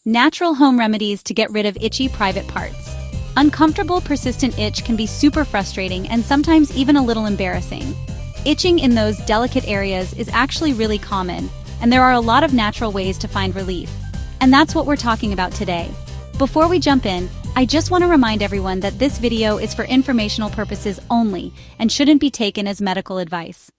Natural home remedies to get rid of itchy private parts. Uncomfortable, persistent itch can be super frustrating and sometimes even a little embarrassing. Itching in those delicate areas is actually really common, and there are a lot of natural ways to find relief. And that's what we're talking about today. Before we jump in, I just want to remind everyone that this video is for informational purposes only and shouldn't be taken as medical advice.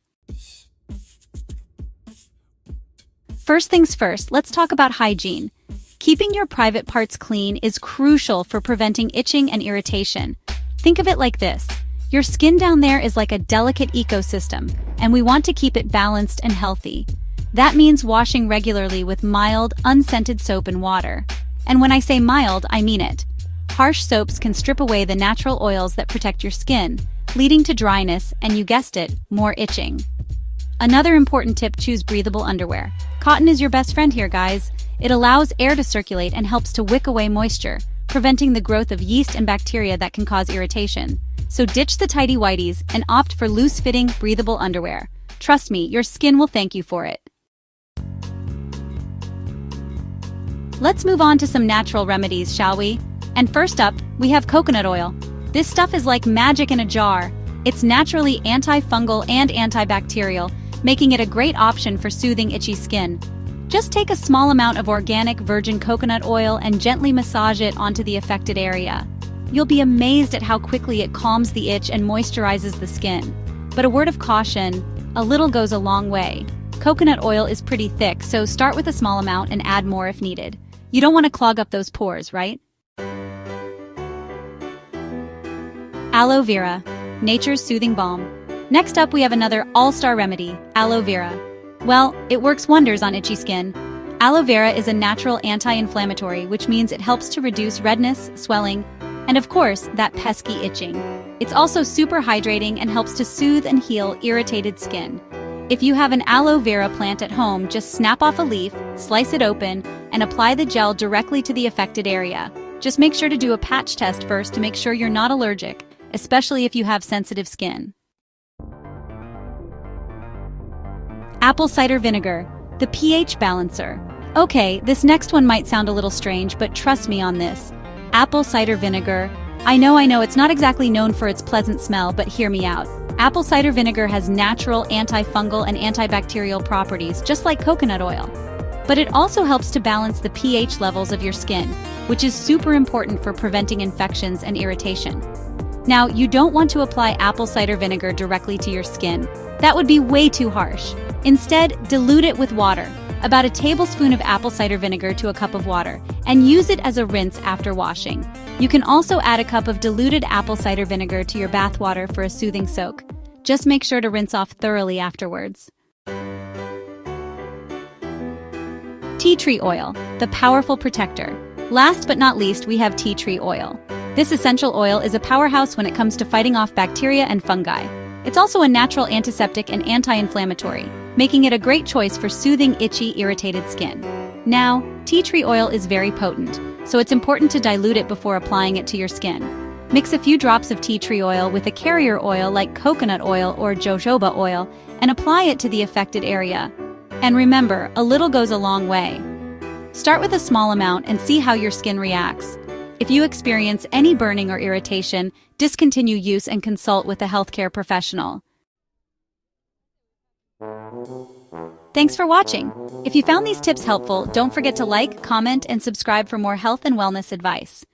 First things first, let's talk about hygiene. Keeping your private parts clean is crucial for preventing itching and irritation. Think of it like this. Your skin down there is like a delicate ecosystem, and we want to keep it balanced and healthy. That means washing regularly with mild, unscented soap and water. And when I say mild, I mean it. Harsh soaps can strip away the natural oils that protect your skin, leading to dryness and, you guessed it, more itching. Another important tip: choose breathable underwear. Cotton is your best friend here, guys. It allows air to circulate and helps to wick away moisture, preventing the growth of yeast and bacteria that can cause irritation. So ditch the tighty-whities and opt for loose-fitting, breathable underwear. Trust me, your skin will thank you for it. Let's move on to some natural remedies, shall we? And first up, we have coconut oil. This stuff is like magic in a jar. It's naturally antifungal and antibacterial, making it a great option for soothing itchy skin. Just take a small amount of organic virgin coconut oil and gently massage it onto the affected area. You'll be amazed at how quickly it calms the itch and moisturizes the skin. But a word of caution, a little goes a long way. Coconut oil is pretty thick, so start with a small amount and add more if needed. You don't want to clog up those pores, right? Aloe Vera, nature's soothing balm. Next up, we have another all-star remedy, aloe vera. Well, it works wonders on itchy skin. Aloe vera is a natural anti-inflammatory, which means it helps to reduce redness, swelling, and of course, that pesky itching. It's also super hydrating and helps to soothe and heal irritated skin. If you have an aloe vera plant at home, just snap off a leaf, slice it open, and apply the gel directly to the affected area. Just make sure to do a patch test first to make sure you're not allergic, especially if you have sensitive skin. Apple cider vinegar, the pH balancer. Okay, this next one might sound a little strange, but trust me on this. Apple cider vinegar. I know, it's not exactly known for its pleasant smell, but hear me out. Apple cider vinegar has natural antifungal and antibacterial properties, just like coconut oil. But it also helps to balance the pH levels of your skin, which is super important for preventing infections and irritation. Now, you don't want to apply apple cider vinegar directly to your skin. That would be way too harsh. Instead, dilute it with water, about a tablespoon of apple cider vinegar to a cup of water, and use it as a rinse after washing. You can also add a cup of diluted apple cider vinegar to your bathwater for a soothing soak. Just make sure to rinse off thoroughly afterwards. Tea tree oil, the powerful protector. Last but not least, we have tea tree oil. This essential oil is a powerhouse when it comes to fighting off bacteria and fungi. It's also a natural antiseptic and anti-inflammatory, making it a great choice for soothing itchy, irritated skin. Now, tea tree oil is very potent, so it's important to dilute it before applying it to your skin. Mix a few drops of tea tree oil with a carrier oil like coconut oil or jojoba oil and apply it to the affected area. And remember, a little goes a long way. Start with a small amount and see how your skin reacts. If you experience any burning or irritation, discontinue use and consult with a healthcare professional. Thanks for watching. If you found these tips helpful, don't forget to like, comment, and subscribe for more health and wellness advice.